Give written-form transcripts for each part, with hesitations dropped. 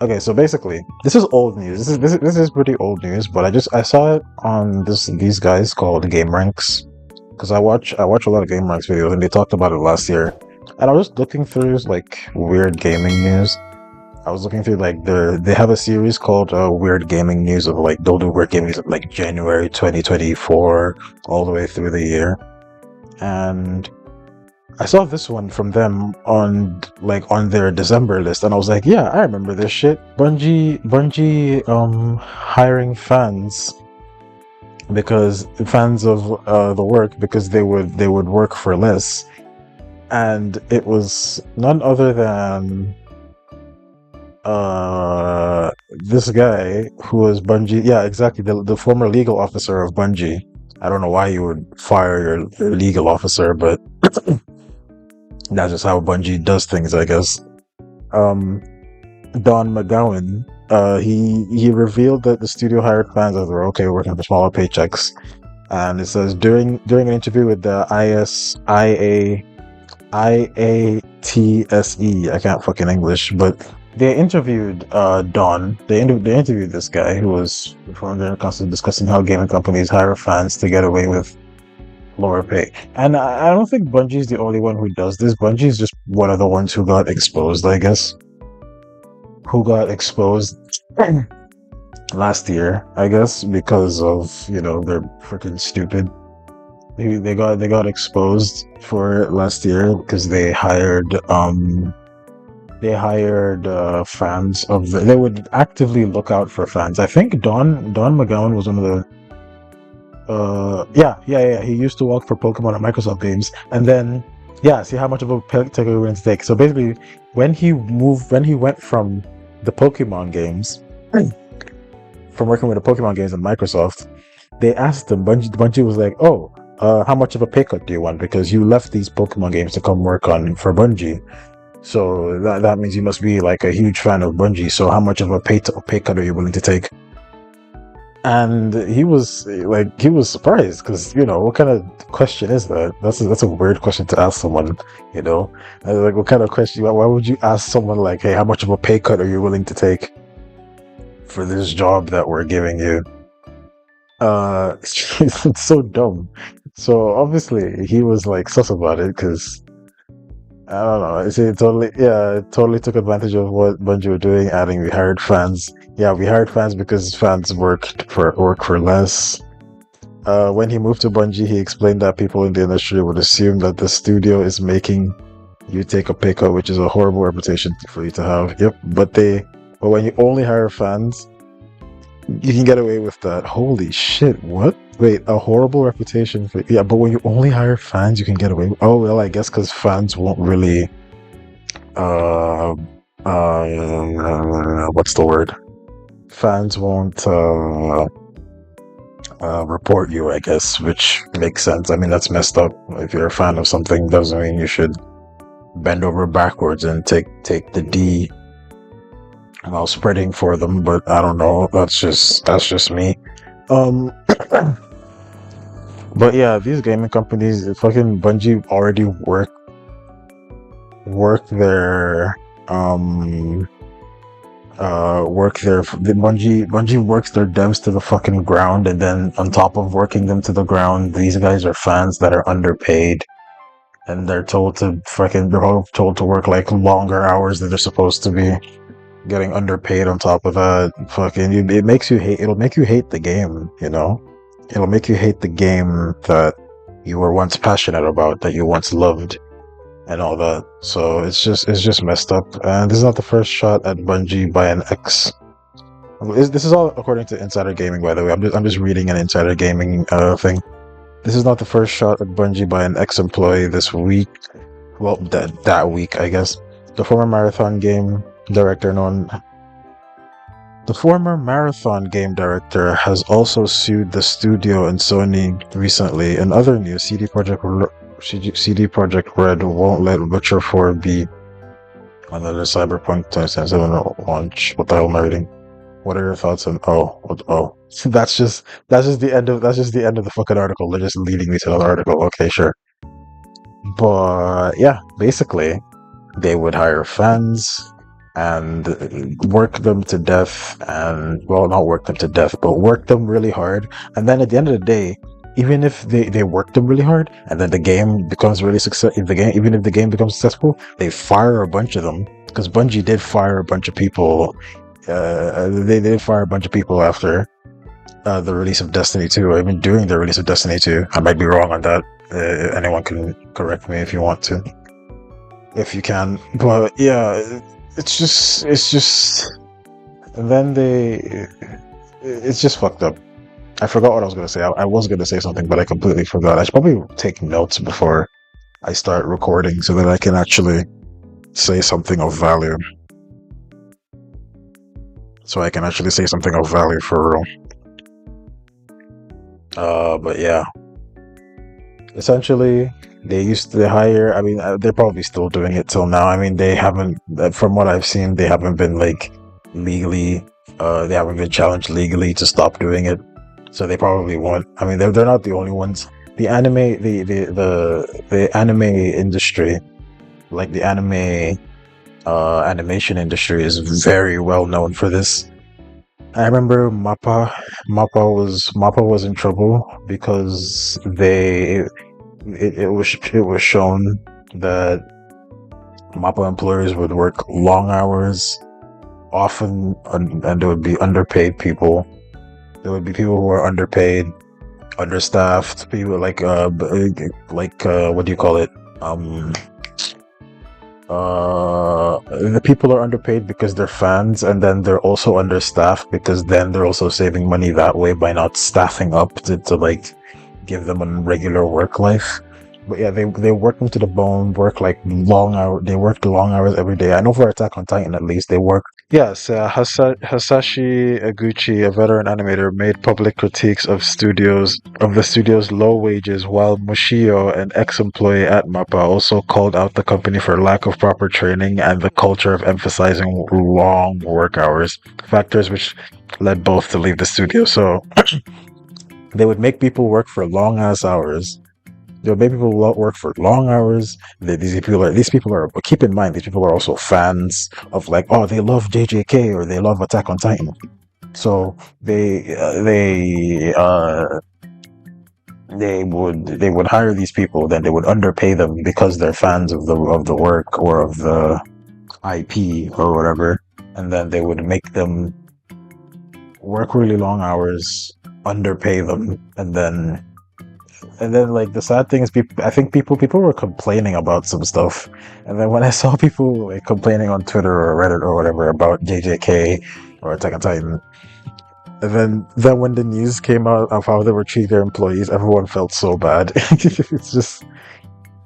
Okay, so basically, this is old news. This is pretty old news, but I saw it on these guys called Game Ranks because I watch a lot of Game Ranks videos and they talked about it last year, and I was just looking through like weird gaming news. I was looking through like they have a series called Weird Gaming News of like they'll do weird gaming news of like January 2024 all the way through the year, and I saw this one from them on their December list, and I was like, yeah, I remember this shit. Bungie, hiring fans of the work because they would work for less, and it was none other than this guy who was Bungie. Yeah, exactly, the former legal officer of Bungie. I don't know why you would fire your legal officer, but that's just how Bungie does things, I guess. um, Don McGowan, he revealed that the studio hired fans that were okay working for smaller paychecks, and it says during an interview with the IATSE, I can't fucking English, but they interviewed Don. They interviewed this guy who was from the constantly discussing how gaming companies hire fans to get away with lower pay. And I don't think Bungie's the only one who does this. Bungie's just one of the ones who got exposed, I guess. Who got exposed last year, I guess, because of they're freaking stupid. They got exposed for it last year because they hired fans of they would actively look out for fans. I think Don McGowan was one of the yeah, he used to work for Pokemon and Microsoft games, and then yeah, see how much of a take we were going to take. So basically, when he went from the Pokemon games, from working with the Pokemon games and Microsoft, they asked him. Bungie was like, "Oh, how much of a pay cut do you want? Because you left these Pokemon games to come work on for Bungie. So that means you must be like a huge fan of Bungie. So how much of a pay cut are you willing to take?" And he was surprised because what kind of question is that? That's a weird question to ask someone. You know, like what kind of question? Why would you ask someone like, "Hey, how much of a pay cut are you willing to take for this job that we're giving you?" It's so dumb. So obviously he was like sus about it because I don't know. It totally took advantage of what Bungie were doing, adding we hired fans. Yeah, we hired fans because fans work for less. When he moved to Bungie, he explained that people in the industry would assume that the studio is making you take a pay cut, which is a horrible reputation for you to have. Yep, but when you only hire fans, you can get away with that. Holy shit! What? Wait, a horrible reputation for yeah, but when you only hire fans, you can get away with. Oh well, I guess because fans won't really uh what's the word? Fans won't report you, I guess, which makes sense. I mean, that's messed up. If you're a fan of something, doesn't mean you should bend over backwards and take the D while spreading for them. But I don't know. That's just me. Um, but yeah, these gaming companies, fucking Bungie already work their Bungie works their devs to the fucking ground, and then on top of working them to the ground, these guys are fans that are underpaid, and they're all told to work like longer hours than they're supposed to be, getting underpaid on top of that. It'll make you hate the game, it'll make you hate the game that you were once passionate about, that you once loved, and all that. So it's just messed up. And this is not the first shot at Bungie by an ex. This is all according to Insider Gaming, by the way. I'm just reading an Insider Gaming thing. This is not the first shot at Bungie by an ex-employee this week. Well, that week, I guess. The former marathon game director has also sued the studio and Sony recently. In other news, CD Projekt Red won't let Witcher 4 be another Cyberpunk 2077 launch. What the hell am I reading? What are your thoughts on? Oh, that's just the end of the fucking article. They're just leading me to another article. Okay, sure. But yeah, basically, they would hire fans. and work them to death, and well, not work them to death, but work them really hard. And then at the end of the day, even if they work them really hard, and then the game becomes really successful, even if the game becomes successful, they fire a bunch of them, because Bungie did fire a bunch of people. They did fire a bunch of people after the release of Destiny 2. I mean, during the release of Destiny 2. I might be wrong on that. Anyone can correct me if you want to, if you can. But yeah, it's just, and then it's just fucked up. I forgot what I was gonna say. I was gonna say something, but I completely forgot. I should probably take notes before I start recording so that I can actually say something of value. So I can actually say something of value for real. But yeah, essentially, they used to hire. I mean, they're probably still doing it till now. I mean, they haven't, from what I've seen, they haven't been like legally. They haven't been challenged legally to stop doing it. So they probably won't. I mean, they're not the only ones. The anime, the anime industry, like the anime animation industry, is very well known for this. I remember Mappa was in trouble because it was shown that Mappa employers would work long hours, often, and there would be underpaid people. There would be people who are underpaid, understaffed, people like what do you call it? The people are underpaid because they're fans, and then they're also understaffed because then they're also saving money that way by not staffing up to like give them a regular work life. But yeah, they work them to the bone, work like long hours. They work long hours every day. I know for Attack on Titan at least they work. Yes, Hasashi Eguchi, a veteran animator, made public critiques of the studio's low wages, while Mushio, an ex-employee at MAPPA, also called out the company for lack of proper training and the culture of emphasizing long work hours, factors which led both to leave the studio. So they would make people work for long ass hours. They would make people work for long hours. These people are. But keep in mind, these people are also fans of like, oh, they love JJK or they love Attack on Titan. So they would hire these people, then they would underpay them because they're fans of the work or of the IP or whatever, and then they would make them work really long hours, underpay them, and then like the sad thing is I think people were complaining about some stuff, and then when I saw people like complaining on Twitter or Reddit or whatever about JJK or Attack on Titan, and then when the news came out of how they were treating their employees, everyone felt so bad. It's just,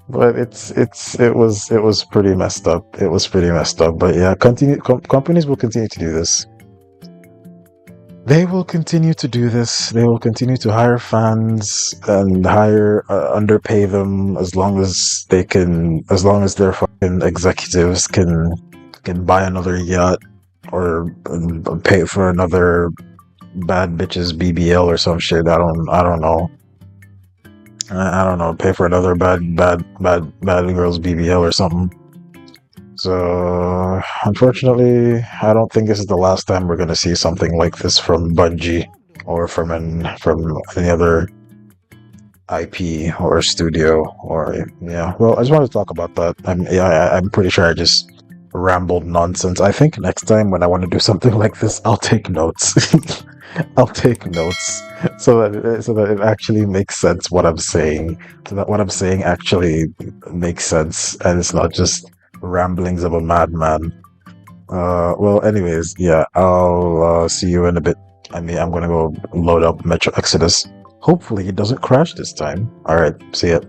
but it was pretty messed up. It was pretty messed up. But yeah, companies will continue to do this. They will continue to do this. They will continue to hire fans and underpay them as long as they can, as long as their fucking executives can buy another yacht or pay for another bad bitches BBL or some shit. I don't know. I don't know. Pay for another bad girls BBL or something. So, unfortunately, I don't think this is the last time we're gonna see something like this from Bungie or from any other IP or studio. Or yeah, well, I just wanted to talk about that. I'm pretty sure I just rambled nonsense. I think next time when I want to do something like this, I'll take notes. I'll take notes so that it actually makes sense what I'm saying. So that what I'm saying actually makes sense and it's not just ramblings of a madman. Well, anyways, yeah, I'll see you in a bit. I mean, I'm gonna go load up Metro Exodus. Hopefully, it doesn't crash this time. All right, see ya.